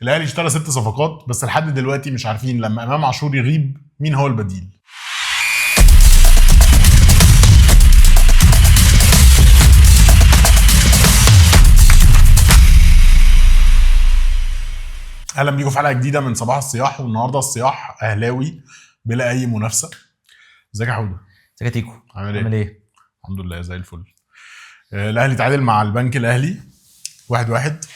الاهلي اشترى 6 صفقات بس لحد دلوقتي مش عارفين لما امام عاشور يغيب مين هو البديل. اهلا بيكم في حلقه جديده من صباح الصياح، والنهارده الصياح اهلاوي بلا اي منافسه. ازيك يا حوده؟ ازيك يا تيكو؟ عامل ايه؟ الحمد لله زي الفل. الاهلي تعادل مع البنك الاهلي 1-1.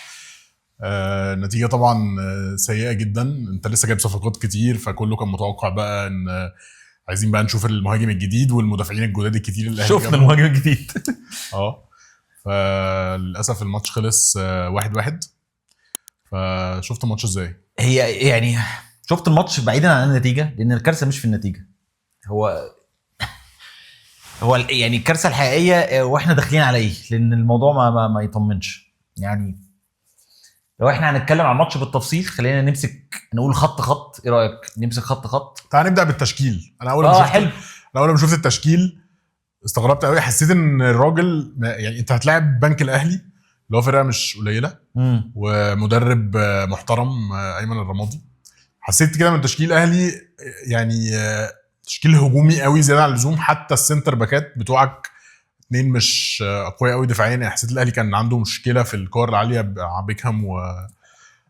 نتيجه طبعا سيئه جدا. انت لسه جايب صفقات كتير فكله كان متوقع بقى ان عايزين بقى نشوف المهاجم الجديد والمدافعين الجداد الكتير اللي شفنا المهاجم الجديد. فللاسف الماتش خلص 1-1. فشفت الماتش ازاي؟ هي يعني شفت الماتش بعيدا عن النتيجه، لان الكارثه مش في النتيجه. هو يعني الكارثه الحقيقيه واحنا داخلين على ايه، لان الموضوع ما يطمنش. يعني لو احنا هنتكلم عن الماتش بالتفصيل خلينا نقول خط. ايه رايك نمسك خط؟ تعال نبدا بالتشكيل. انا اول ما شفت التشكيل استغربت قوي. حسيت ان الراجل يعني انت هتلاعب بنك الاهلي اللي هو فرقه مش قليله ومدرب محترم ايمن الرمادي. حسيت كده من تشكيل الاهلي يعني تشكيل هجومي قوي زياده عن اللزوم. حتى السنتر باكات بتوعك 2 مش اقوياء قوي دفاعيا. حسيت الاهلي كان عنده مشكله في الكور العاليه مع بيكهام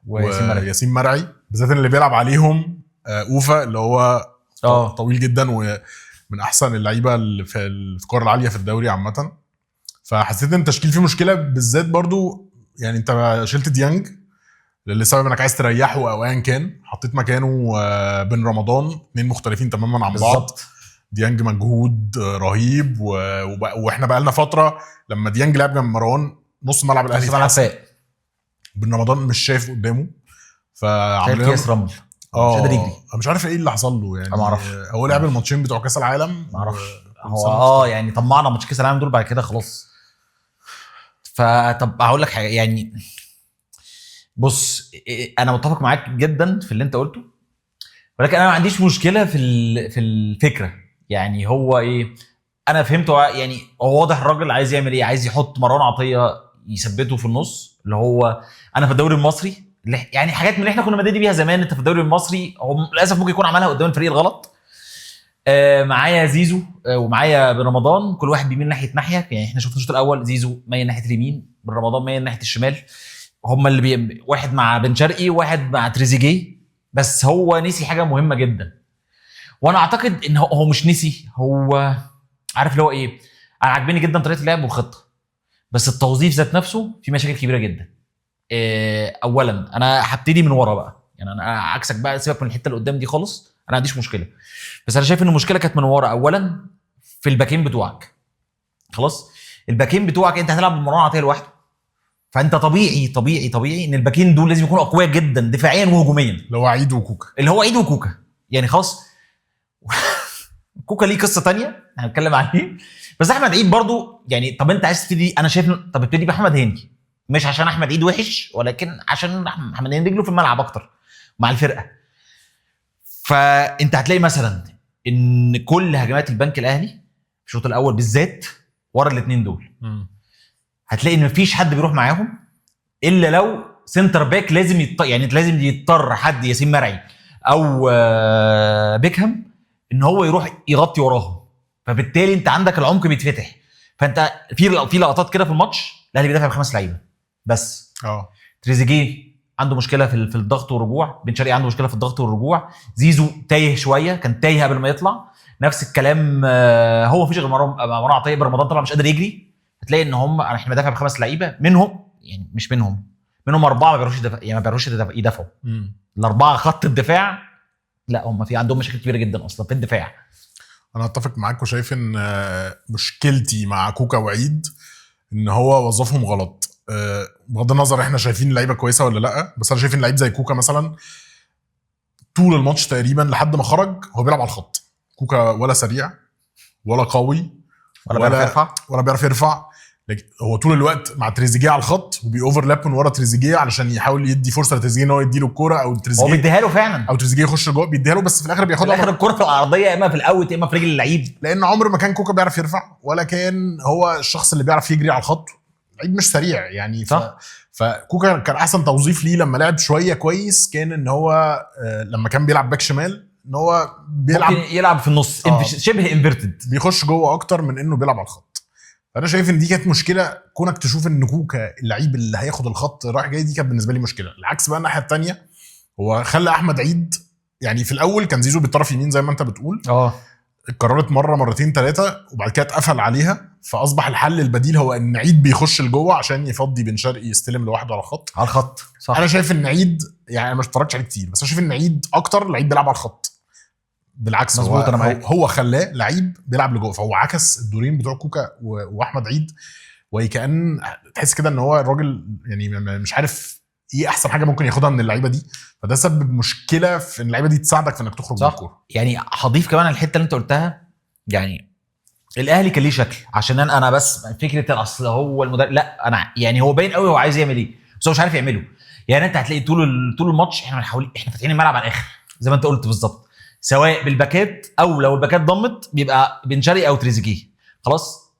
وياسين مرعي، بالذات اللي بيلعب عليهم اوفا اللي هو طويل جدا ومن احسن اللعيبه في الكور العاليه في الدوري عامه. فحسيت ان التشكيل فيه مشكله، بالذات برضو يعني انت شلت ديانج لسبب انك عايز تريحه او ايا كان، حطيت مكانه بن رمضان، 2 مختلفين تماما عن بعض. ديانج مجهود رهيب واحنا بقى لنا فتره لما ديانج لعب جنب مروان نص ملعب الاهلي بن رمضان مش شايف قدامه. فعملنا كاس رمل مش قادر يجري. مش عارف ايه اللي حصل له يعني. ما اعرفش. هو لعب الماتشين بتوع كاس العالم ما اعرفش. هو يعني طمعنا ماتش كاس العالم دول بعد كده خلاص. فطب هقول لك حاجه، يعني بص انا متفق معاك جدا في اللي انت قلته، ولكن انا ما عنديش مشكله في الفكره. يعني هو ايه، انا فهمته. يعني هو واضح الراجل عايز يعمل ايه، عايز يحط مروان عطيه يثبته في النص، اللي هو انا في الدوري المصري يعني حاجات من اللي احنا كنا مديني بيها زمان. انت في الدوري المصري هو للاسف ممكن يكون عملها قدام الفريق الغلط. معايا زيزو ومعايا بن رمضان، كل واحد بيميل ناحيه. يعني احنا شفنا الشوط الاول زيزو مايل ناحيه اليمين، بن رمضان مايل ناحيه الشمال. هما اللي واحد مع بن شرقي وواحد مع تريزيجيه. بس هو نسي حاجه مهمه جدا، وانا اعتقد ان هو مش نسي، هو عارف اللي هو ايه. انا عاجبني جدا طريقه اللعب والخطه، بس التوظيف ذات نفسه في مشاكل كبيره جدا. اولا انا هبتدي من ورا بقى، يعني انا عكسك بقى، سيبك من الحته اللي قدام دي خالص، انا ما عنديش مشكله. بس انا شايف ان المشكله كانت من ورا. اولا في الباكين بتوعك، خلاص الباكين بتوعك انت هتلعب بمروان عطيه لوحده، فانت طبيعي ان الباكين دول لازم يكونوا اقوياء جدا دفاعيا وهجوميا. اللي هو عيد وكوكا يعني خلاص. كوكا ليه قصه تانية هنتكلم عليه، بس احمد عيد برضو يعني. طب انت عايز تبتدي، انا شايف طب ابتدي باحمد هاني، مش عشان احمد عيد وحش، ولكن عشان احمد هاني رجله في الملعب اكتر مع الفرقه. فانت هتلاقي مثلا ان كل هجمات البنك الاهلي في الشوط الاول بالذات ورا الاثنين دول هتلاقي ان مفيش حد بيروح معاهم الا لو سنتر باك لازم يعني لازم يضطر حد ياسين مرعي او بيكهام ان هو يروح يغطي وراهم. فبالتالي انت عندك العمق بيتفتح. فانت في لقطات كده في الماتش الاهلي بيدافع ب5 لعيبه بس. تريزيجيه عنده مشكله في الضغط والرجوع، بن شرقي عنده مشكله في الضغط والرجوع، زيزو تايه شويه، كان تايه قبل ما يطلع. نفس الكلام هو مفيش غير مروان عطيه. رمضان طبعا مش قادر يجري. هتلاقي ان احنا بندافع ب5 لعيبه، منهم 4 ما بيعرفوش يدافعوا. ال4 خط الدفاع لا، هم في عندهم مشاكل كبيره جدا اصلا في الدفاع. انا اتفق معاك وشايف ان مشكلتي مع كوكا وعيد ان هو وظفهم غلط. بغض النظر احنا شايفين لعيبه كويسه ولا لا، بس انا شايف ان لعيب زي كوكا مثلا طول الماتش تقريبا لحد ما خرج هو بيلعب على الخط. كوكا ولا سريع ولا قوي ولا بيعرف يرفع. هو طول الوقت مع تريزيجيه على الخط وبيوفرلاب من ورا تريزيجيه علشان يحاول يدي فرصه لتريزيجيه ان هو يديله الكوره، او تريزيجيه هو بيديها له فعلا، او تريزيجيه يخش جوه بيديها له، بس في الاخر بياخدها في الكوره في العرضيه، اما في الاوت اما في رجل اللعيب. لان عمر ما كان كوكا بيعرف يرفع ولا كان هو الشخص اللي بيعرف يجري على الخط. لعيب مش سريع يعني. فكوكا كان احسن توظيف ليه لما لعب شويه كويس كان ان هو لما كان بيلعب باك شمال ان هو بيلعب ممكن يلعب في النص شبه انفيرتد، بيخش جوه اكتر من انه بيلعب على الخط. فانا شايف ان دي كانت مشكله، كونك تشوف ان كوكا اللعيب اللي هياخد الخط رايح جاي، دي كانت بالنسبه لي مشكله. العكس بقى الناحيه الثانيه، هو خلى احمد عيد، يعني في الاول كان زيزو بالطرف يمين زي ما انت بتقول، اتكررت مره مرتين ثلاثه وبعد كده اتقفل عليها، فاصبح الحل البديل هو ان عيد بيخش لجوه عشان يفضي بن شرقي يستلم لوحده على الخط. صح. انا شايف ان عيد، يعني انا ما اتفرجتش عليه كتير، بس انا شايف ان عيد اكتر لعيب بيلعب على الخط. بالعكس مظبوط، انا معاك. هو خلاه لعيب بيلعب لجوه، فهو عكس الدورين بتوع كوكا واحمد عيد، وكأن تحس كده ان هو الراجل يعني مش عارف ايه احسن حاجه ممكن ياخدها من اللعيبه دي، فده سبب مشكله في ان اللعيبه دي تساعدك في انك تخرج من الكوره. يعني هضيف كمان على الحته اللي انت قلتها، يعني الاهلي كان ليه شكل، عشان انا بس فكره الاصل هو المدرب، لا انا يعني هو باين قوي هو عايز يعمل ايه بس هو مش عارف يعمله. يعني انت هتلاقي طول الماتش احنا فاتحين الملعب على الاخر زي ما انت قلت بالظبط، سواء بالباكات او لو الباكات ضمت بيبقى بن شرقي او تريزيجيه خلاص.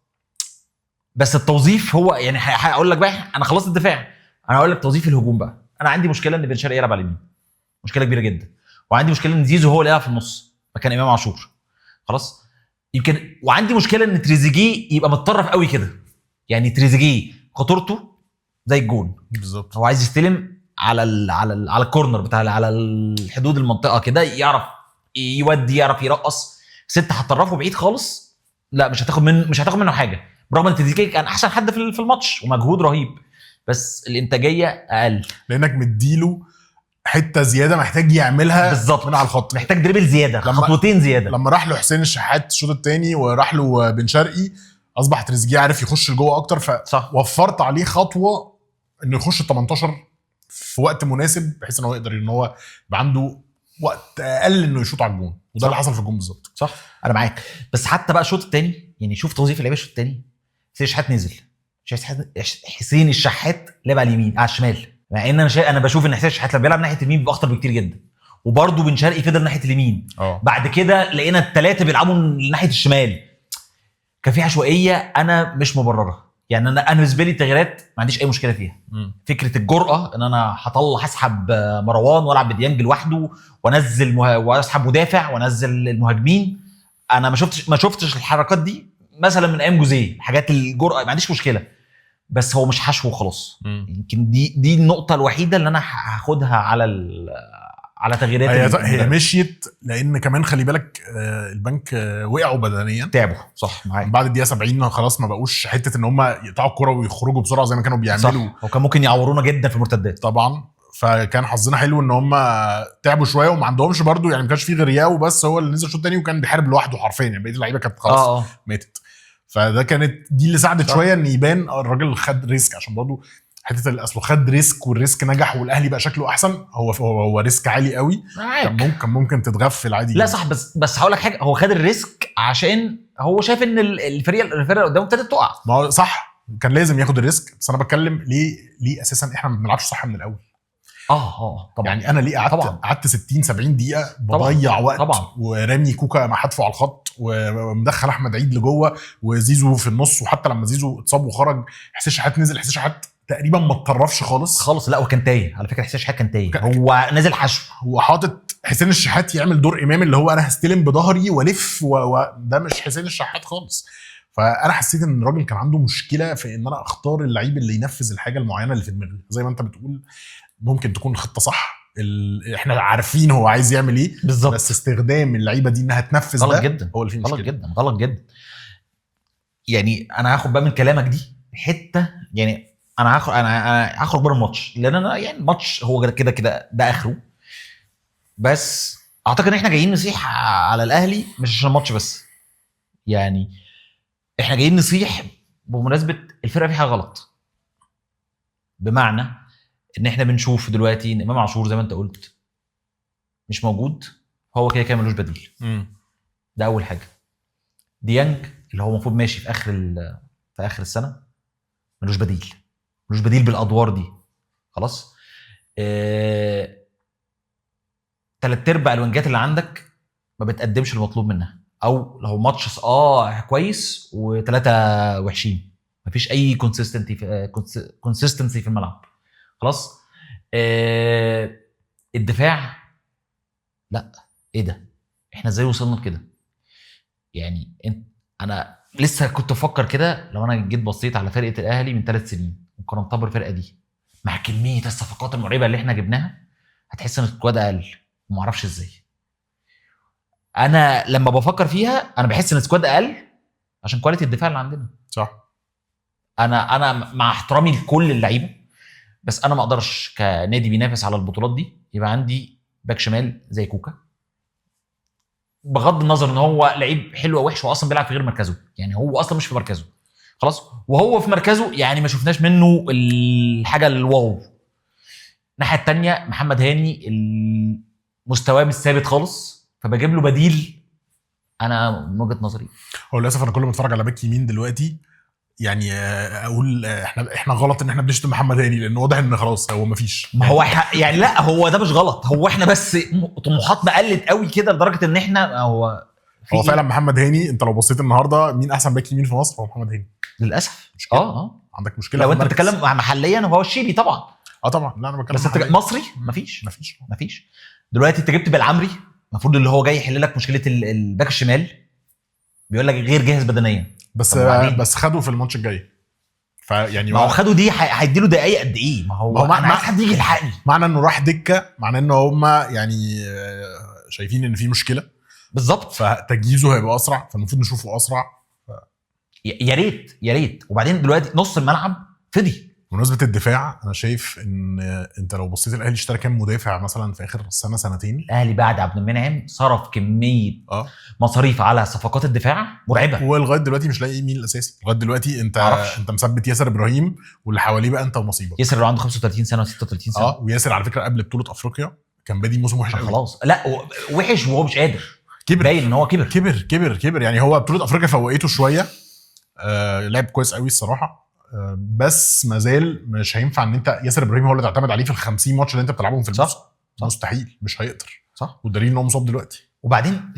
بس التوظيف هو يعني هقول لك بقى، انا خلصت الدفاع، انا هقول لك توظيف الهجوم بقى. انا عندي مشكله ان بن شرقي يلعب على اليمين، مشكله كبيره جدا، وعندي مشكله ان زيزو هو اللي يلعب في النص مكان امام عاشور خلاص يمكن، وعندي مشكله ان تريزيجيه يبقى متطرف قوي كده. يعني تريزيجيه خطورته زي الجون بالظبط، هو عايز يستلم على الكورنر بتاع على الحدود المنطقه كده، يعرف يودي يعرف يرقص. ست هتطرفه بعيد خالص، لا مش هتاخد منه حاجه، برغم ان تريزيجيه كان احسن حد في الماتش ومجهود رهيب، بس الانتاجيه اقل لانك مديله حته زياده محتاج يعملها بالظبط من على الخط، محتاج دريبل زياده، خطوتين زياده. لما راح له حسين الشحات الشوط الثاني وراح له بن شرقي، اصبح تريزيجيه عارف يخش لجوه اكتر، فوفرت عليه خطوه انه يخش ال 18 في وقت مناسب، بحيث ان هو يقدر ان هو يبقى عنده وقت اقل انه يشوط على الجون، وده اللي حصل في الجون بالظبط. صح، انا معاك. بس حتى بقى الشوط الثاني، يعني شوف توظيف اللعيبه الشوط الثاني، حسين الشحات نزل، حسين الشحات لعب على اليمين على الشمال، مع ان انا بشوف ان حسين الشحات لما بيلعب ناحيه اليمين بيبقى اخطر بكتير جدا، وبرده بن شرقي فضل ناحيه اليمين. بعد كده لقينا الثلاثه بيلعبوا ناحيه الشمال، كان في عشوائيه انا مش مبرره. يعني انا بالنسبه لي التغييرات ما عنديش اي مشكله فيها. فكره الجرأه ان انا هسحب مروان والعب بديانج لوحده وانزل واسحب مدافع وانزل المهاجمين، انا ما شفتش الحركات دي مثلا من ايام جوزيه، حاجات الجرأه ما عنديش مشكله، بس هو مش حشو خلاص. يمكن دي النقطه الوحيده اللي انا هاخدها على تغييرات. هي مشيت، لان كمان خلي بالك البنك وقعوا بدنيا، تعبوا صح معاك، بعد الدقيقه 70 خلاص ما بقوش حته ان هم يقطعوا الكره ويخرجوا بسرعه زي ما كانوا بيعملوا، وكان ممكن يعورونا جدا في المرتدات طبعا. فكان حظنا حلو ان هم تعبوا شويه وما عندهمش برضو، يعني ما كانش فيه غير ياو بس هو اللي نزل الشوط الثاني وكان بيحارب لوحده حرفيا، يعني بقيه اللعيبه كانت خلاص ماتت. فده كانت دي اللي ساعدت شويه ان يبان الراجل خد ريسك، عشان برضو حته الاصل خد ريسك والريسك نجح والاهلي بقى شكله احسن. هو ريسك عالي قوي، كان ممكن تتغفل عادي. لا صح، بس هقول لك حاجه، هو خد الريسك عشان هو شايف ان الفريق اللي قدامه ابتدت تقع. ما هو صح، كان لازم ياخد الريسك، بس انا بتكلم ليه اساسا احنا ما بنلعبش صح من الاول. طبعا. يعني انا ليه قعدت 60 70 دقيقه بضيع وقت طبعا، ورامي كوكا مع حدفه على الخط ومدخل احمد عيد لجوه وزيزو في النص، وحتى لما زيزو اتصاب وخرج حسين شحات نزل، حسين شحات تقريبا ما اتطرفش خالص. لا وكان تايه على فكره، حسين شحات كان تايه، هو نازل حشو، هو حاطط حسين الشحات يعمل دور امام اللي هو انا هستلم بظهري والف ده مش حسين الشحات خالص. فانا حسيت ان الراجل كان عنده مشكله في ان انا اختار اللعيب اللي ينفذ الحاجه المعينه اللي في دماغي. زي ما انت بتقول ممكن تكون خطه صح، احنا عارفين هو عايز يعمل ايه بالظبط، بس استخدام اللعيبه دي انها تنفذ غلط جدا، هو اللي فيه مشكله. غلط جدا. يعني انا هاخد بقى من كلامك دي حته، يعني انا هخرج بره الماتش، لان انا يعني الماتش هو كده ده اخره، بس اعتقد ان احنا جايين نصيح على الاهلي مش عشان الماتش بس. يعني احنا جايين نصيح بمناسبه الفرقه في حاجه غلط، بمعنى ان احنا بنشوف دلوقتي ان امام عاشور زي ما انت قلت مش موجود، هو كده ملوش بديل. ده اول حاجه. ديانج اللي هو المفروض ماشي في اخر السنه ملوش بديل بالادوار دي خلاص. 3/4 الوينجات اللي عندك ما بتقدمش المطلوب منها، او لو ماتش كويس و3 وحشين، مفيش اي كونسيستنسي في الملعب. خلاص. الدفاع لا، ايه ده، احنا ازاي وصلنا لكده؟ يعني انا لسه كنت بفكر كده، لو انا جيت بصيت على فرقه الاهلي من 3 سنين وقارنتها بالفرقه دي مع كميه الصفقات المرعبه اللي احنا جبناها، هتحس ان السكواد اقل، وما اعرفش ازاي. انا لما بفكر فيها انا بحس ان السكواد اقل عشان كواليتي الدفاع اللي عندنا. صح. انا مع احترامي لكل اللعيبه، بس انا ما اقدرش كنادي بينافس على البطولات دي يبقى عندي باك شمال زي كوكا، بغض النظر ان هو لعيب حلو او وحش، هو اصلا بيلعب في غير مركزه، يعني هو اصلا مش في مركزه خلاص، وهو في مركزه يعني ما شفناش منه الحاجه الواو. الناحيه الثانيه محمد هاني مستواه مش ثابت خالص، فبجيب له بديل. انا من وجهه نظري هو للاسف انا كل ما اتفرج على باك يمين دلوقتي يعني اقول احنا غلط ان احنا بنشتم محمد هاني، لان واضح ان خلاص هو مفيش. ما هو يعني لا، هو ده مش غلط، هو احنا بس طموحاتنا قلت قوي كده لدرجه ان احنا هو فعلا محمد هاني، انت لو بصيت النهارده مين احسن باك يمين في مصر؟ هو محمد هاني للاسف. عندك مشكله لو انت بتتكلم محليا هو الشيبي طبعا. طبعا. لا انا بتكلم بس انت مصري مفيش. دلوقتي انت جبت بالعمري، المفروض اللي هو جاي يحل لك مشكله الباك الشمال، بيقول لك غير جاهز بدنيا. بس خدوا في الماتش الجاي، فيعني ما هو خدوا دي هيديله دقايق قد ايه؟ ما هو انا عايز حد يجي يلحقني. معنى انه راح دكه معناه ان هم يعني شايفين ان في مشكله بالظبط، فتجهيزه هيبقى اسرع، فالمفروض نشوفه اسرع. يا ريت. وبعدين دلوقتي نص الملعب فضي. بمناسبه الدفاع، انا شايف ان انت لو بصيت الاهلي اشترى كام مدافع مثلا في اخر سنه سنتين. الاهلي بعد عبد المنعم صرف كميه مصاريف على صفقات الدفاع مرعبه، ولغايه دلوقتي مش لاقي مين الاساسي. لغايه دلوقتي انت مثبت ياسر ابراهيم واللي حواليه بقى انت ونصيبك. ياسر اللي عنده 35 سنه و36 سنه. وياسر على فكره قبل بطوله افريقيا كان بادي موسم وحش قوي. خلاص لا وحش وهو مش قادر، باين ان هو كبر يعني. هو بطوله افريقيا فوقته شويه، لعب كويس قوي الصراحه، بس ما زال مش هينفع ان انت ياسر ابراهيم هو اللي تعتمد عليه في ال50 ماتش اللي انت بتلعبهم في الموسم. مستحيل، مش هيقدر. صح. والدليل ان هو مصاب دلوقتي. وبعدين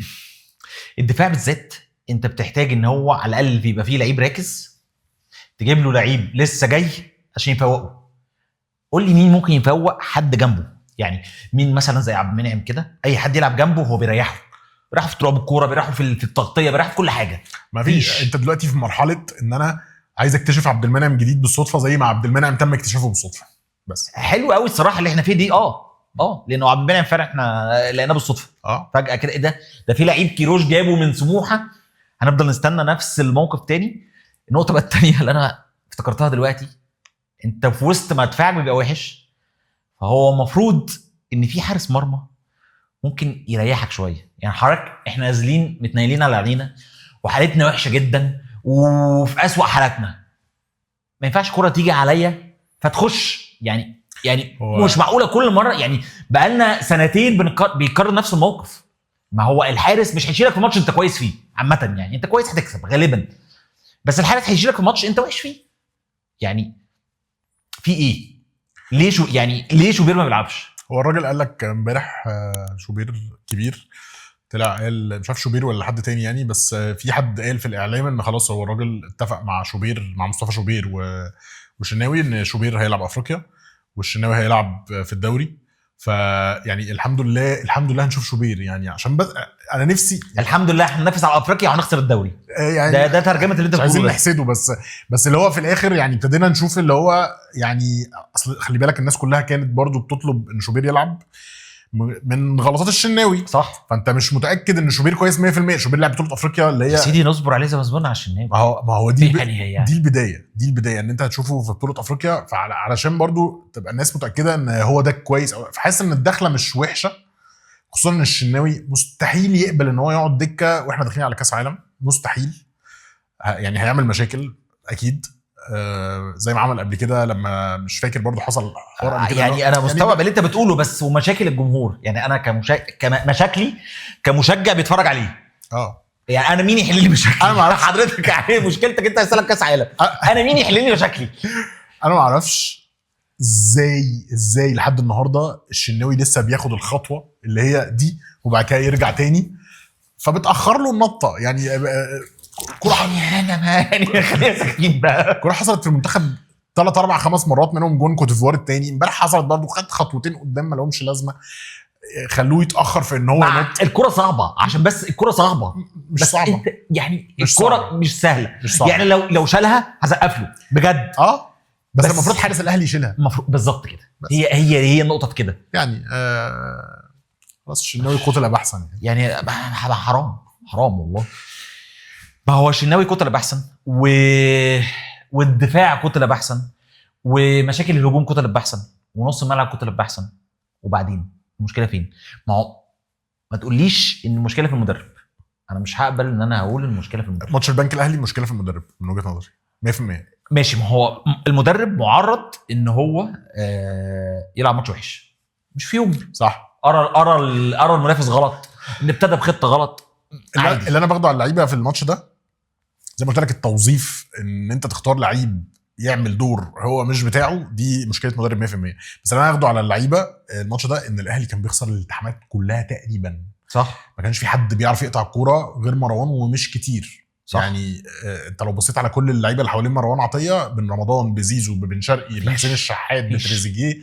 الدفاع بالذات انت بتحتاج ان هو على الاقل بيبقى فيه لعيب راكز، تجيب له لعيب لسه جاي عشان يفوقه. قول لي مين ممكن يفوق حد جنبه؟ يعني مين مثلا زي عبد المنعم كده، اي حد يلعب جنبه هو بيريحه في تراب الكوره، بيريحه في التغطيه، بيريحه في كل حاجه. ما فيش. انت دلوقتي في مرحله ان انا عايز اكتشف عبد المنعم جديد بالصدفه، زي ما عبد المنعم تم اكتشافه بالصدفه. بس حلو قوي الصراحه اللي احنا فيه دي. لانه عبد المنعم فعلا احنا لقيناه بالصدفه. فجاه كده ايه ده في لعيب كيروش جابه من سموحه، هنفضل نستنى نفس الموقف تاني. النقطه بقى الثانيه اللي انا افتكرتها دلوقتي، انت في وسط ما دفاعك بيبقى وحش، فهو المفروض ان في حارس مرمى ممكن يريحك شويه. يعني حضرتك احنا نازلين متنايلين على عينينا وحالتنا وحشه جدا وفي اسوأ حالاتنا، ما ينفعش كرة تيجي عليا فتخش. يعني مش معقوله كل مره، يعني بقالنا سنتين بيكرر نفس الموقف. ما هو الحارس مش هيشيلك في ماتش انت كويس فيه عامه، يعني انت كويس هتكسب غالبا، بس الحارس هيشيلك في ماتش انت وحش فيه. يعني في ايه؟ ليه شوبير ما بيلعبش؟ هو الراجل قال لك امبارح، شوبير كبير طلع قال، مش عارف شوبير ولا حد تاني يعني، بس في حد قال في الاعلام ان خلاص هو الراجل اتفق مع شوبير، مع مصطفى شوبير وشناوي، ان شوبير هيلعب افريقيا والشناوي هيلعب في الدوري. فيعني الحمد لله هنشوف شوبير يعني، عشان بس انا نفسي الحمد لله هننافس على افريقيا وهنخسر الدوري. يعني ده ترجمه اللي انت بتقوله. عايزين نحسده، بس اللي هو في الاخر يعني ابتدينا نشوف اللي هو يعني، اصل خلي بالك الناس كلها كانت برضو بتطلب ان شوبير يلعب من غلطات الشناوي. صح. فانت مش متاكد ان شوبير كويس 100%. شوبير لعب بطوله افريقيا اللي هي يا سيدي نصبر عليه زي ما صبرنا على الشناوي. ما هو دي يعني دي البدايه ان انت هتشوفه في بطوله افريقيا، فعلشان برضو تبقى الناس متاكده ان هو ده كويس. فحاسس ان الدخله مش وحشه، خصوصا ان الشناوي مستحيل يقبل ان هو يقعد دكه واحنا داخلين على كاس عالم. مستحيل. يعني هيعمل مشاكل اكيد، زي ما عمل قبل كده لما مش فاكر برضو حصل حوار قبل كده. يعني انا مستوعب اللي انت بتقوله، بس ومشاكل الجمهور. يعني انا مشاكلي كمشجع بيتفرج عليه. يعني انا مين يحل لي مشاكلي؟ انا ما اعرفش حضرتك. يعني مشكلتك انت هيسالك كاس عالم، انا مين يحل لي مشاكلي؟ انا ما اعرفش ازاي لحد النهارده الشناوي لسه بياخد الخطوه اللي هي دي وبعد كده يرجع تاني، فبتاخر له النطه. يعني كرة يعني خلينا ساكتين بقى. كرة حصلت في المنتخب 3 4 5 مرات منهم جون كوت ديفوار الثاني. امبارح حصلت برضه، خد خطوتين قدام ما لهمش لازمه، خلوه يتاخر في ان هو ينط. الكرة صعبة، عشان بس الكرة صعبة، مش بس صعبة. انت يعني مش الكرة صعبة. مش سهلة، مش صعبة. يعني لو شالها هسقف له بجد. بس المفروض حارس الاهلي يشيلها. المفروض بالظبط كده. هي النقطة في كده يعني خلاص الشناوي قتل بحسن يعني حرام والله. ما هو الشناوي قتل بحسن والدفاع قتل بحسن، ومشاكل الهجوم قتل بحسن، ونص الملعب قتل بحسن. وبعدين المشكله فين؟ ما تقوليش ان المشكله في المدرب. انا مش هقبل ان انا هقول المشكله في المدرب. ماتش البنك الاهلي المشكله في المدرب من وجهه نظري 100%. ماشي، ما هو المدرب معرض ان هو يلعب ماتش وحش، مش في يوم صح. ارى المنافس غلط، ان ابتدى بخطه غلط. اللي انا باخده على اللعيبه في الماتش ده زي ما قلت لك، التوظيف ان انت تختار لعيب يعمل دور هو مش بتاعه، دي مشكله مدرب 100%. بس انا هاخده على اللعيبه الماتش ده ان الاهلي كان بيخسر الالتحامات كلها تقريبا. صح. ما كانش في حد بيعرف يقطع الكوره غير مروان، ومش كتير. صح. يعني انت لو بصيت على كل اللعيبه اللي حوالين مروان عطيه، بن رمضان، بزيزو، بن شرقي، بحسين الشحات، بتريزيجيه،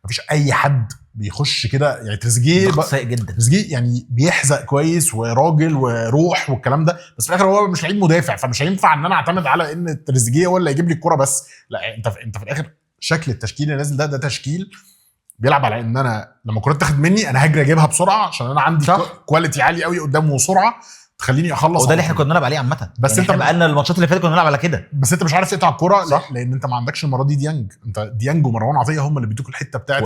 مفيش اي حد بيخش كده. يعني تريزيجيه سيء جدا. تريزيجيه يعني بيحزق كويس وراجل وروح والكلام ده، بس في الاخر هو مش لعيب مدافع، فمش هينفع ان انا اعتمد على ان تريزيجيه هو اللي يجيب لي الكوره بس. لا، انت في الاخر شكل التشكيل اللي نازل ده تشكيل بيلعب على ان انا لما الكوره تاخد مني انا هجري اجيبها بسرعه، عشان انا عندي كواليتي عالي قوي قدامه وسرعه تخليني اخلص. وده اللي احنا كنا بنلعب عليه عامه. بس يعني انت بقالنا الماتشات اللي فاتت كنا بنلعب على كده، بس انت مش عارف تقطع الكوره لان انت ما عندكش المره دي ديانج. انت ديانج ومروان عطيه هم اللي بيدوك الحته بتاعت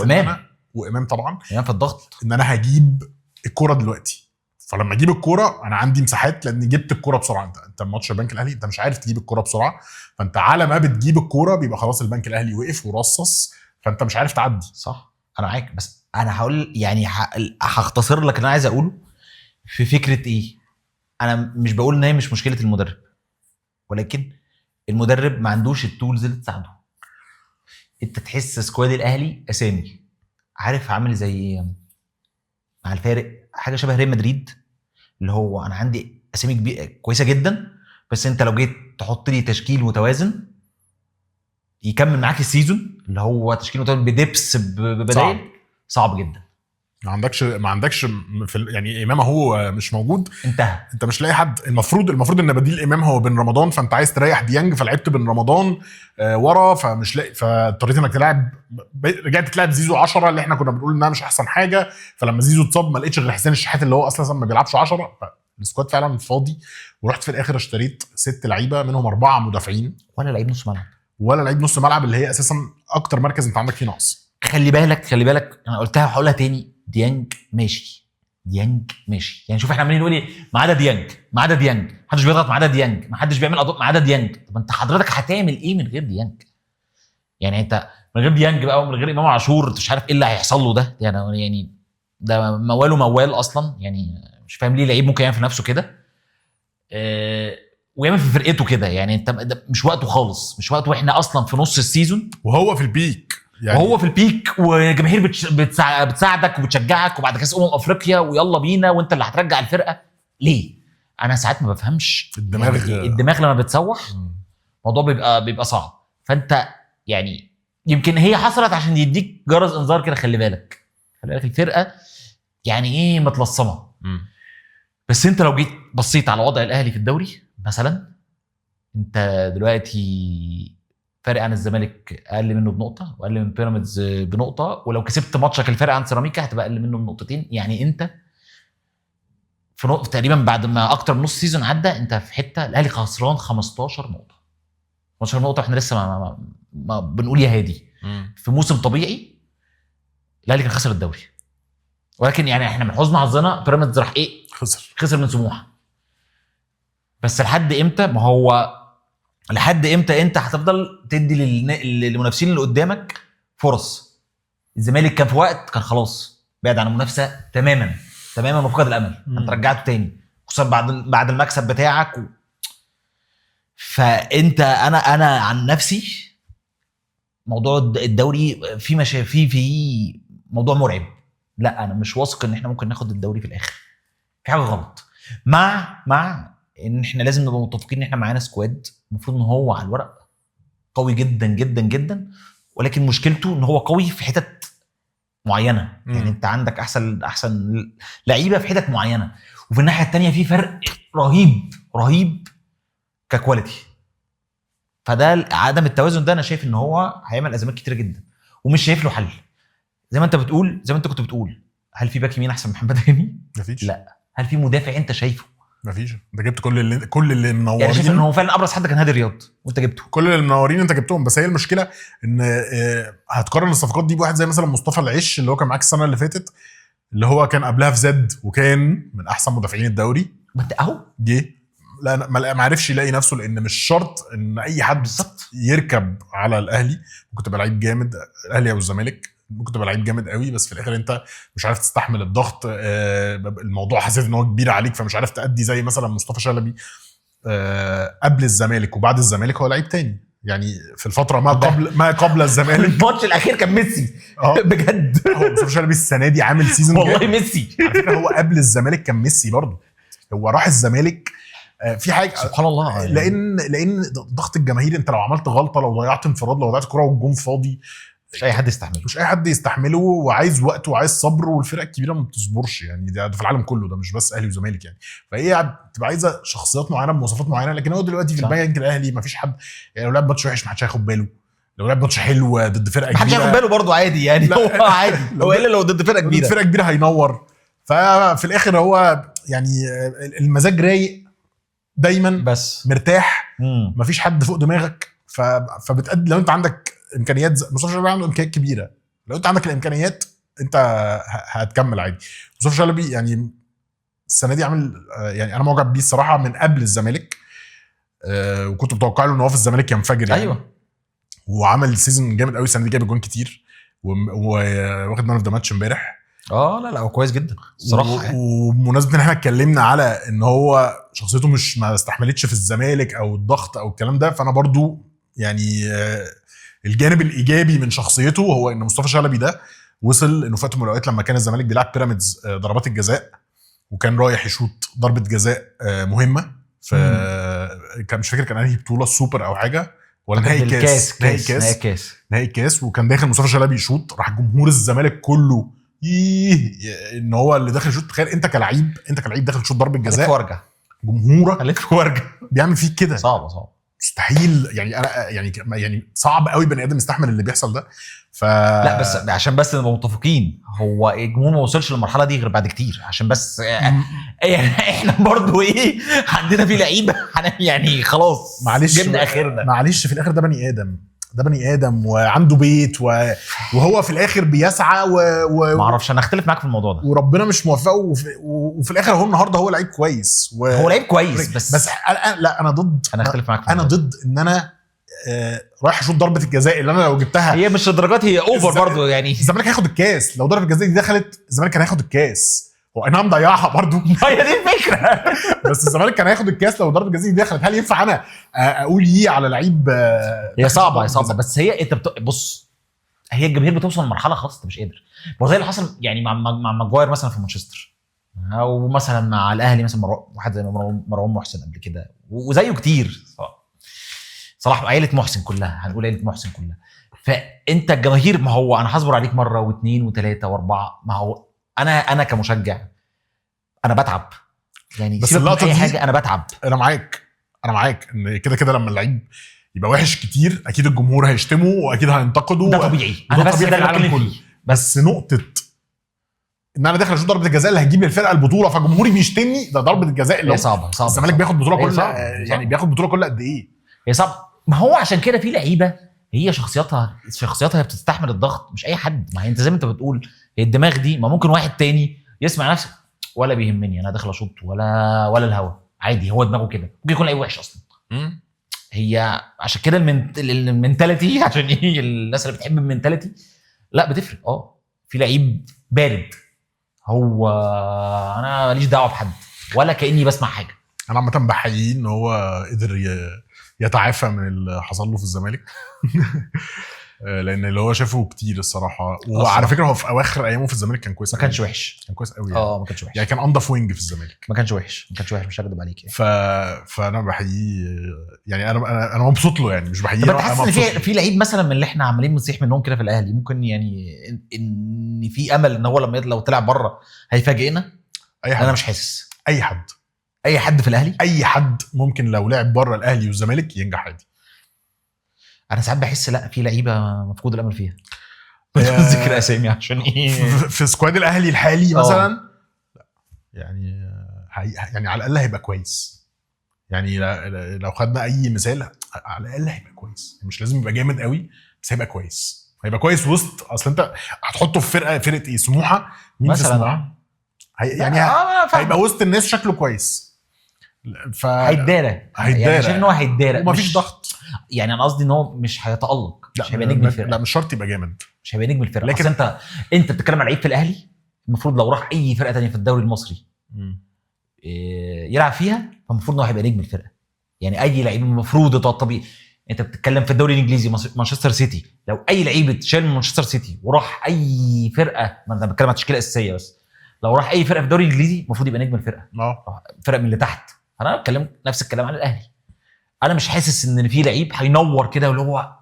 وامام طبعا يعني في الضغط ان انا هجيب الكوره دلوقتي. فلما اجيب الكوره انا عندي مساحات لان جبت الكوره بسرعه. انت ماتش البنك الاهلي انت مش عارف تجيب الكوره بسرعه، فانت على ما بتجيب الكوره بيبقى خلاص البنك الاهلي وقف ورصص، فانت مش عارف تعدي. صح، انا معاك. بس انا هقول يعني هختصر لك اللي انا عايز اقوله في فكره ايه. انا مش بقول ان هي مش مشكله المدرب، ولكن المدرب ما عندوش التولز اللي تساعده. انت تحس سكواد الاهلي اسامي، عارف عامل زي مع الفارق حاجه شبه ريال مدريد، اللي هو انا عندي اسامي كبيره كويسه جدا، بس انت لو جيت تحط لي تشكيل متوازن يكمل معاك السيزون، اللي هو تشكيل متوازن بدبس ببدايل، صعب جدا. ما عندكش يعني امام هو مش موجود، انتهى. انت مش لاقي حد. المفروض ان بديل امام هو بن رمضان، فانت عايز تريح ديانج فلعبت بن رمضان ورا، فمش لاقي، فاضطريت انك تلعب، رجعت تلعب زيزو 10 اللي احنا كنا بنقول انها مش احسن حاجه. فلما زيزو اتصاب ما لقيتش غير حسين الشحات اللي هو اصلا ما بيلعبش 10، فالسكواد فعلا فاضي. ورحت في الاخر اشتريت 6 لعيبه منهم 4 مدافعين ولا لعيب نص ملعب ولا لعيب نص ملعب، اللي هي اساسا اكتر مركز انت عندك فيه نقص. خلي بالك انا قلتها وهقولها تاني، ديانج ماشي يعني. شوف احنا عمالين نقول ايه، ما عدا ديانج محدش بيضغط، ما عدا ديانج محدش بيعمل اضغط، ما عدا ديانج. طب انت حضرتك هتعمل ايه من غير ديانج؟ يعني انت من غير ديانج بقى ومن غير امام عاشور مش عارف ايه اللي هيحصل له ده. يعني ده موال اصلا، يعني مش فاهم ليه لعيب ممكن يعمل في نفسه كده ويعمل في فرقته كده. يعني انت مش وقته خالص، مش وقته، واحنا اصلا في نص السيزون وهو في البيك يعني. وهو في البيك والجماهير بتساعدك وبتشجعك، وبعد كاس افريقيا ويلا بينا وانت اللي هترجع الفرقه. ليه؟ انا ساعات ما بفهمش الدماغ لما بتسوح الموضوع بيبقى صعب. فانت يعني يمكن هي حصلت عشان يديك جرس انذار كده، خلي بالك الفرقه يعني ايه متلصمه. بس انت لو جيت بصيت على وضع الاهلي في الدوري مثلا، انت دلوقتي فارق عن الزمالك اقل منه بنقطه، واقل من بيراميدز بنقطه، ولو كسبت ماتشك الفارق عن سيراميكا هتبقى اقل منه بنقطتين. يعني انت في تقريبا بعد ما اكتر من نص سيزون عدى انت في حته الاهلي خسران 15 نقطه. 15 نقطه احنا لسه ما بنقول يا هادي. في موسم طبيعي الاهلي كان خسر الدوري، ولكن يعني احنا من حزن حظنا بيراميدز راح ايه، خسر من سموحه. بس لحد امتى؟ ما هو لحد امتى انت هتفضل تدي للمنافسين اللي قدامك فرص؟ الزمالك كان في وقت كان خلاص بعد عن المنافسه تماما وفقد الامل. انت رجعته تاني خصوصا بعد المكسب بتاعك فانت انا عن نفسي موضوع الدوري في موضوع مرعب. لا انا مش واثق ان احنا ممكن ناخد الدوري في الاخر، في حاجه غلط. مع ان احنا لازم نبقى متفقين ان احنا معانا سكواد المفروض ان هو على الورق قوي جدا جدا جدا، ولكن مشكلته ان هو قوي في حتت معينه. يعني انت عندك احسن لعيبه في حتت معينه، وفي الناحيه الثانيه في فرق رهيب ككواليتي. فده عدم التوازن ده انا شايف ان هو هيعمل ازمات كتيره جدا، ومش شايف له حل. زي ما انت كنت بتقول، هل في باك يمين احسن من محمد هاني؟ مفيش. لا. هل في مدافع انت شايفه؟ مفيش. انت جبت كل اللي منورين. يعني شايف ان هو فعلا ابرز حد كان هادي رياض وانت جبته. كل اللي منورين انت جبتهم، بس هي المشكله ان هتقارن الصفقات دي بواحد زي مثلا مصطفى العش اللي هو كان معاك السنه اللي فاتت، اللي هو كان قبلها في زد وكان من احسن مدافعين الدوري. انت اهو جه لا ما عرفش يلاقي نفسه، لان مش شرط ان اي حد بالظبط يركب على الاهلي. ممكن تبقى لعيب جامد، الاهلي او الزمالك ممكن تبقى لعيب جامد قوي، بس في الاخر انت مش عارف تستحمل الضغط. الموضوع حسيت ان هو كبير عليك، فمش عارف تأدي. زي مثلا مصطفى شلبي قبل الزمالك وبعد الزمالك هو لعيب تاني. يعني في الفتره ما قبل الزمالك الماتش الاخير كان ميسي بجد. هو مصطفى شلبي السنه دي عامل سيزون والله ميسي. على فكره هو قبل الزمالك كان ميسي برضه. هو راح الزمالك في حاجه سبحان الله يعني. لان ضغط الجماهير، انت لو عملت غلطه، لو ضيعت انفراد، لو ضيعت كره والجون فاضي، مش اي حد يستحمله، وعايز وقت وعايز صبر، والفرق الكبيره ما بتصبرش. يعني ده في العالم كله، ده مش بس اهلي وزمالك يعني. فهي بتبقى عايزه شخصيات معينه بمواصفات معينه. لكن هو دلوقتي في البنك الاهلي ما فيش حد. يعني لو لعب ماتش وحش ما حدش هياخد باله، لو لعب ماتش حلو ضد فرقه كبيره ما حدش هياخد باله برضه عادي يعني. هو عادي هو الا لو ضد فرقه كبيره. فرقه كبيره هينور. ففي الاخر هو يعني المزاج رايق دايما، بس مرتاح، مفيش حد فوق دماغك. فبتأدي. لو انت عندك امكانيات، مصطفى شلبي عنده امكانيات كبيره، لو انت عندك الامكانيات انت هتكمل عادي. مصطفى شلبي يعني السنه دي عامل يعني انا معجب بيه الصراحه من قبل الزمالك. وكنت متوقع له ان هو في الزمالك ينفجر يعني. ايوه. وعمل سيزون جامد قوي السنه دي، جايب جون كتير وواخد مان اوف ذا ماتش امبارح. لا هو كويس جدا الصراحه يعني. وبمناسبه ان احنا اتكلمنا على ان هو شخصيته مش ما استحملتش في الزمالك او الضغط او الكلام ده، فانا برضو يعني الجانب الايجابي من شخصيته هو ان مصطفى شلبي ده وصل انه فاته من الاوقات لما كان الزمالك بيلعب بيراميدز ضربات الجزاء، وكان رايح يشوط ضربه جزاء مهمه. كان مش فاكر كان انهي بطوله، السوبر او حاجه، ولا نهائي نهائي كاس. وكان داخل مصطفى شلبي يشوط، راح جمهور الزمالك كله ان هو اللي داخل يشوط. تخيل انت كلاعب داخل تشوط ضربه جزاء، جمهورك بيعمل فيك كده. صعب مستحيل يعني. انا يعني صعب قوي بني ادم يستحمل اللي بيحصل ده. لا بس عشان بس نبقى متفقين، هو الجمهور ما وصلش للمرحله دي غير بعد كتير. عشان بس يعني احنا برضو عندنا في لعيبه يعني خلاص معلش جبنا اخرنا. معلش في الاخر ده بني ادم وعنده بيت وهو في الاخر بيسعى ما اعرفش، انا اختلف معاك في الموضوع ده. وربنا مش موفقه وفي الاخر هو النهارده هو لعيب كويس هو لعيب كويس بس لا انا ضد. انا اختلف معاك في انا ضد ان انا رايح اشوط ضربه الجزاء اللي انا لو جبتها. هي مش الدرجات، هي اوفر برضو يعني. الزمالك هياخد الكاس لو ضربه الجزاء دي دخلت. الزمالك كان هياخد الكاس. هو انا مضيعها برضو. هي دي الفكره. بس الزمالك كان هياخد الكاس لو ضربه الجزاء دي دخلت. هل ينفع انا اقول على لعيب؟ هي صعبه بس هي انت بص، هي الجماهير بتوصل لمرحله خلاص انت مش قادر. زي اللي حصل يعني مع ماجواير مثلا في مانشستر، او مثلا مع الاهلي مثلا واحد زي مروان محسن قبل كده، وزيه كتير صلاح. عائله محسن كلها، هنقول عائله محسن كلها. فانت الجماهير، ما هو انا هصبر عليك مره واثنين وثلاثه واربعه. ما هو انا كمشجع انا بتعب يعني. بس اللقطه اي دي حاجه انا بتعب. انا معاك ان كده لما اللعيب يبقى وحش كتير اكيد الجمهور هيشتمه واكيد هينتقده. ده طبيعي. انا بس ده العالم كله. بس نقطه ان انا داخل اشوط ضربه الجزاء اللي هتجيب للفرقه البطوله فجمهوري بيشتمني، ده ضربه الجزاء اللي صعبه. الزمالك بياخد بطوله كل يعني بياخد بطوله كل قد ايه. هي صعبه. ما هو عشان كده في لعيبه هي شخصياتها بتستحمل الضغط، مش اي حد. ما هي انت زي ما انت بتقول، هي الدماغ دي. ما ممكن واحد تاني يسمع نفسه ولا بيهمني، انا داخل اشوط ولا الهوا عادي. هو دماغه كده، ممكن يكون لعيب وحش اصلا. هي عشان كده المنتاليتي، عشان الناس اللي بتحب المنتاليتي لا بتفرق. في لعيب بارد، هو انا ماليش دعوه بحد ولا كاني بسمع حاجه. انا عامه بحييه ان هو قدر يتعافى من اللي حصل له في الزمالك. لان اللي هو شافه كتير الصراحه. وعلى فكره هو في اواخر ايامه في الزمالك كان كويس، ما كانش وحش، كان كويس قوي يعني. ما كانش وحش يعني كان انضف وينج في الزمالك، ما كانش وحش مش هكدب عليك يعني. فانا بحييه يعني. انا مبسوط له يعني، مش بحييه. طب انت حاسس ان في لعيب مثلا من اللي احنا عمالين بنصيح منهم كده في الاهلي ممكن يعني ان في امل ان هو لو طلع بره هيفاجئنا؟ اي حد. انا مش حاسس. اي حد في الاهلي، اي حد ممكن لو لعب بره الاهلي والزمالك ينجح عادي. انا ساعات بحس لا في لعيبه مفقود الامل فيها. ذكر اسامي عشان ايه في سكواد الاهلي الحالي مثلا يعني يعني على الاقل هيبقى كويس. يعني لو خدنا اي مثال على الاقل هيبقى كويس، مش لازم يبقى جامد قوي بس هيبقى كويس. هيبقى كويس وسط، اصل انت هتحطه في فرقه ايه؟ سموحه. مين في سموحه؟ يعني هيبقى وسط الناس شكله كويس. هيتدارى يعني، شايف ان هو هيتدارى ومفيش ضغط. يعني انا قصدي ان هو مش هيتالق، مش هيبقى نجم الفرقه. لا مش شرط يبقى جامد، مش هيبقى نجم الفرقه. لكن انت بتتكلم على لعيب في الاهلي المفروض لو راح اي فرقه تانية في الدوري المصري يلعب فيها فالمفروض انه هيبقى نجم الفرقه. يعني اي لعيب المفروض ده الطبيعي. انت بتتكلم في الدوري الانجليزي مانشستر سيتي، لو اي لعيب اتشال من مانشستر سيتي وراح اي فرقه، ما انا بتكلم على التشكيله الاساسيه بس، لو راح اي فرقه في الدوري الانجليزي المفروض يبقى نجم الفرقه. فرق من اللي تحت. انا بتكلم نفس الكلام عن الاهلي. انا مش حاسس ان في لعيب هينور كده واللي هو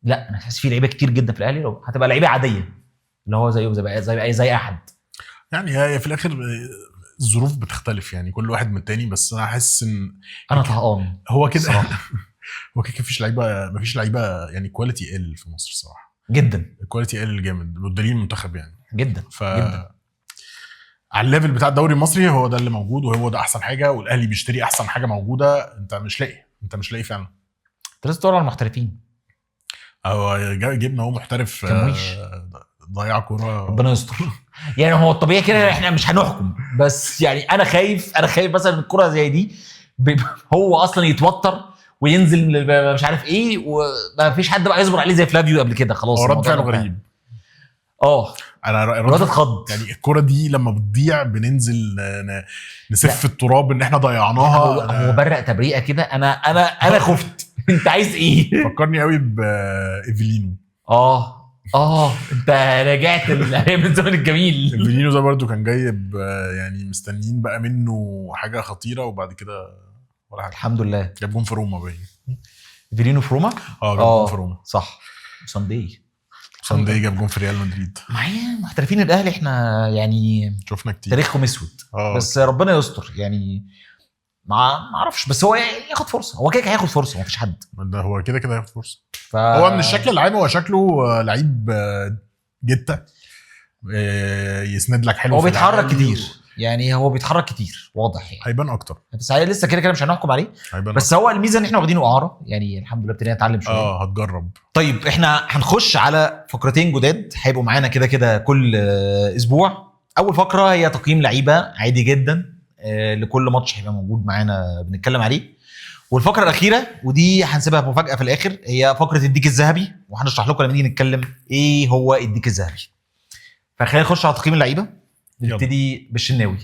لا، انا حاسس في لعيبه كتير جدا في الاهلي لو هتبقى لعيبه عاديه اللي هو زي احد. يعني هي في الاخر الظروف بتختلف يعني كل واحد من التاني، بس انا حاسس ان انا طهقان هو كده. هو كده مفيش لعيبه يعني كواليتي ال في مصر صراحه جدا. الكواليتي ال جامد والدليل المنتخب يعني جدا جدا على الليفل بتاع الدوري المصري. هو ده اللي موجود وهو ده احسن حاجه، والاهلي بيشتري احسن حاجه موجوده. انت مش لاقي فعلا. انت لازم تدور على المحترفين. جبنا هو محترف ضيع كوره، ربنا يستر. يعني هو الطبيعي كده احنا مش هنحكم، بس يعني انا خايف مثلا الكره زي دي هو اصلا يتوتر وينزل مش عارف ايه، وما فيش حد بقى يصبر عليه زي فلافيو قبل كده. خلاص هو رد فعله غريب. انا الواد اتخض. يعني الكرة دي لما بتضيع بننزل نسف التراب ان احنا ضيعناها. هو برق تبريئه كده. انا خفت. انت عايز ايه؟ فكرني قوي بايفلينو. انت رجعت الايام الزمن الجميل. ايفلينو ده برضو كان جايب يعني مستنيين بقى منه حاجه خطيره، وبعد كده ولا حاجه. الحمد لله. جاب جون في روما باين. ايفلينو في روما. جاب جون في روما صح. ساندي جاب جون في ريال مدريد. معايا محترفين الاهلي احنا يعني شفنا كتير، تاريخهم اسود. بس ربنا يستر يعني. ما اعرفش، بس هو ياخد فرصه. هو كده هياخد فرصه، ما فيش حد. هو كده هياخد فرصه. هو من الشكل العام هو شكله لعيب جته يسند لك حلو. هو بيتحرك كتير يعني، هو بيتحرك كتير واضح يعني. هيبان اكتر، بس لسه كده مش هنحكم عليه. بس هو الميزه ان احنا واخدينه اعاره يعني، الحمد لله ابتدينا نتعلم شويه. هتجرب. طيب احنا هنخش على فقرتين جداد هيبقوا معانا كده كل اسبوع. اول فقره هي تقييم لعيبه عادي جدا لكل ماتش هيبقى موجود معانا بنتكلم عليه. والفقره الاخيره ودي هنسيبها مفاجاه في الاخر هي فقره الديك الذهبي، وهنشرح لكم لما نيجي نتكلم ايه هو الديك الذهبي. فخلينا نخش على تقييم اللعيبه. نبتدي بالشناوي.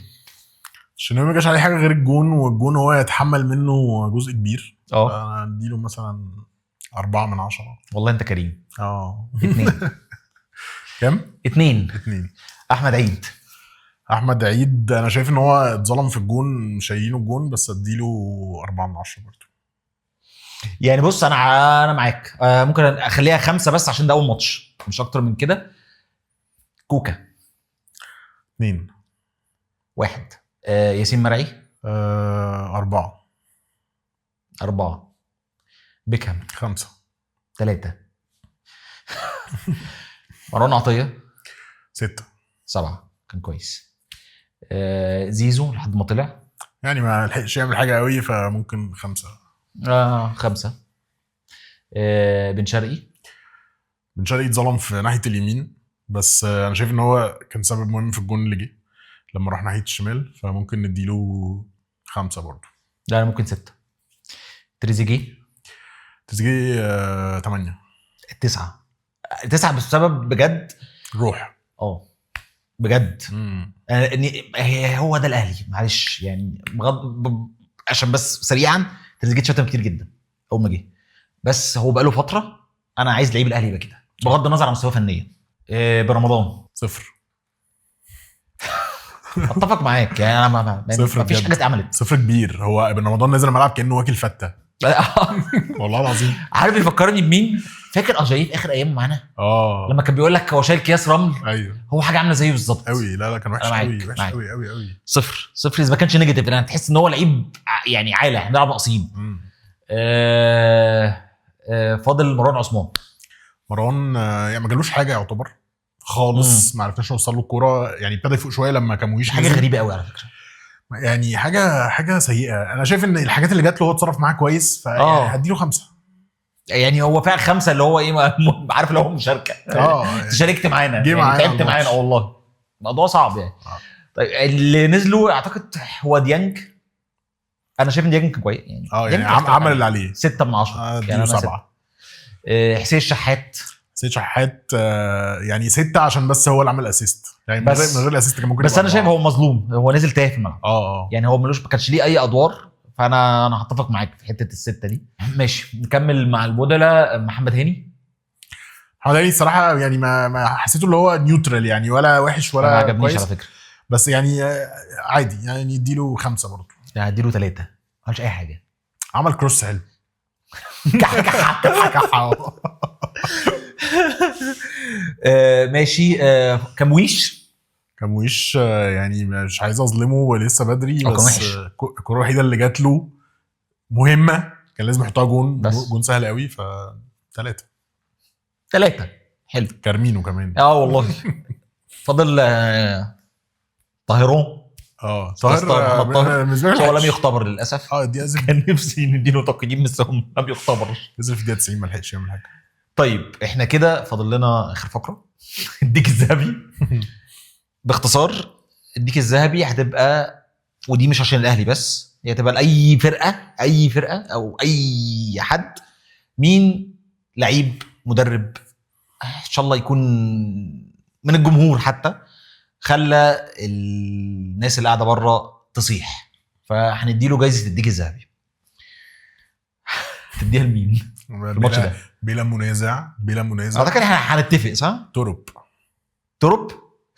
الشناوي ما جاش عليه حاجه غير الجون، والجون هو يتحمل منه جزء كبير. انا اديله مثلا 4 من 10. والله انت كريم. 2. كم؟ 2. احمد عيد انا شايف ان هو اتظلم في الجون، شايلينه الجون، بس اديله 4 من 10 برضه. يعني بص انا معاك. ممكن اخليها 5 بس عشان ده اول ماتش، مش اكتر من كده. كوكا 2. 1. ياسين مرعي 4. بيكهام 5. 3. مروان عطية 6. 7 كان كويس. زيزو لحد ما طلع يعني ما لحقش يعمل حاجه قوي، فممكن 5. 5. بن شرقي اتظلم في ناحيه اليمين، بس انا شايف ان هو كان سبب مهم في الجون اللي جه لما راح ناحيه الشمال، فممكن نديله 5 برضه. لا انا ممكن 6. تريزيجيه 8. 9 بسبب بجد روح. بجد. هو ده الاهلي. معلش يعني عشان بس سريعا، تريزيجيه شتم كتير جدا اول ما جه، بس هو بقاله فتره انا عايز لعيب الاهلي يبقى كده بغض النظر عن مستواه فنيا. برمضان 0. اتفق معاك يعني. انا ما فيش حاجه اتعملت. 0 كبير. هو ابن رمضان نزل الملعب كانه واكل فته والله العظيم. عارف يفكرني بمين؟ فاكر اجايف اخر ايام معانا لما كان بيقول لك هو شايل اكياس رمل؟ ايوه هو حاجه عامله زيه بالظبط قوي. لا كان وحش قوي، وحش قوي قوي قوي. 0 اذا ما كانش نيجاتيف. انا تحس ان هو لعيب يعني عالي. احنا بنلعب ناقصين. فاضل مروان عثمان. مروان يعني ما جالوش حاجه يعتبر خالص. ما عرفناش نوصل له الكوره يعني. ابتدى يفوق شويه لما كمويش حاجه غريبه قوي على فكره يعني. حاجه سيئه. انا شايف ان الحاجات اللي جات له هو اتصرف معاها كويس فهديله 5 يعني. هو فعلا 5 اللي هو ايه عارف اللي هو مشاركه. شاركت معانا يعني تعبت معانا والله. الموضوع صعب يعني. طيب اللي نزلوا اعتقد هو ديانج. انا شايف ان ديانج كويس يعني. يعني عمل اللي عليه. 6 من 10 يعني 7. حسين الشحات. حسين شحات يعني 6 عشان بس هو اللي عمل اسيست يعني. بس من غير الاسيست كان ممكن. بس انا شايف هو مظلوم. هو نزل تايه في الملعب. يعني هو ملوش، ما كانش ليه اي ادوار. فانا هتفق معاك في حته ال6 دي. ماشي نكمل مع البودلة. محمد هاني. محمد هاني الصراحه يعني ما حسيته اللي هو نيوترال يعني، ولا وحش ولا ما عجبنيش كويس على فكره. بس يعني عادي يعني. اديله 5 برضه. هديله 3. ما عملش اي حاجه. عمل كروس حلو. ماشي. كمويش يعني مش عايز اظلمه ولسه بدري بس الكوره الوحيده اللي جات له مهمه كان لازم يحطها جون سهل قوي. 3 حلو. كارمينو كمان. والله. فاضل طاهرون. طاهر بالنسبه لي هو لم يختبر للاسف. دي أزم. كان نفسي نديله تقييم بس هو لم يختبر. نزل في الدقيقه 90 ما لحقش يعمل حاجه. طيب احنا كده فاضل لنا اخر فقره. الديك الذهبي. باختصار الديك الذهبي هتبقى، ودي مش عشان الاهلي بس، هي هتبقى لاي فرقه او اي حد. مين لعيب مدرب ان شاء الله يكون من الجمهور حتى خلى الناس اللي قاعده بره تصيح، فهنديله جايزه الديك الذهبي. تديها لمين في الماتش ده؟ بلا منازع. اعتقد احنا هنتفق صح؟ تورب.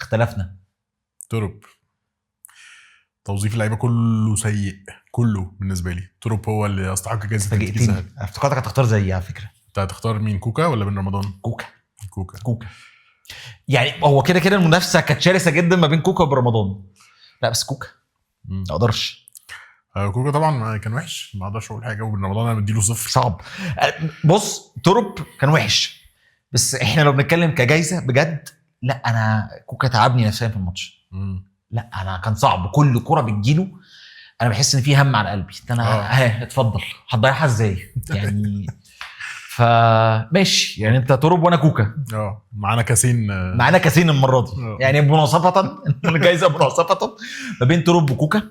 اختلفنا. تورب توظيف اللعيبه كله سيء، كله بالنسبه لي. تورب هو اللي يستحق جائزه الديك الذهبي. افتكرتك هتختار زيي على فكره. انت هتختار مين؟ كوكا ولا بن رمضان؟ كوكا يعني. هو كده المنافسه كانت شرسه جدا ما بين كوكا وبرمضان. لا بس كوكا ما اقدرش. كوكا طبعا كان وحش، ما اقدرش اقول حاجه. وبن رمضان انا مديله 0. صعب. بص تورب كان وحش بس احنا لو بنتكلم كجايزه بجد، لا انا كوكا تعبني نفسيا في الماتش. لا انا كان صعب. كل كرة بتجيله انا بحس ان في هم على قلبي. انا اتفضل هتضيعها ازاي يعني. فماشي يعني. انت تورب وانا كوكا. معانا كاسين المره دي. يعني مناصفه الجايزه مناصفه ما بين تورب وكوكا.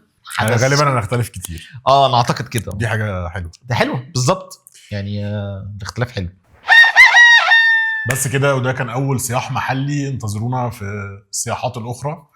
غالبا هنختلف كتير. انا اعتقد كده. دي حاجه حلوه. ده حلو بالظبط يعني. الاختلاف حلو. بس كده. وده كان اول صياح محلي. انتظرونا في الصياحات الاخرى.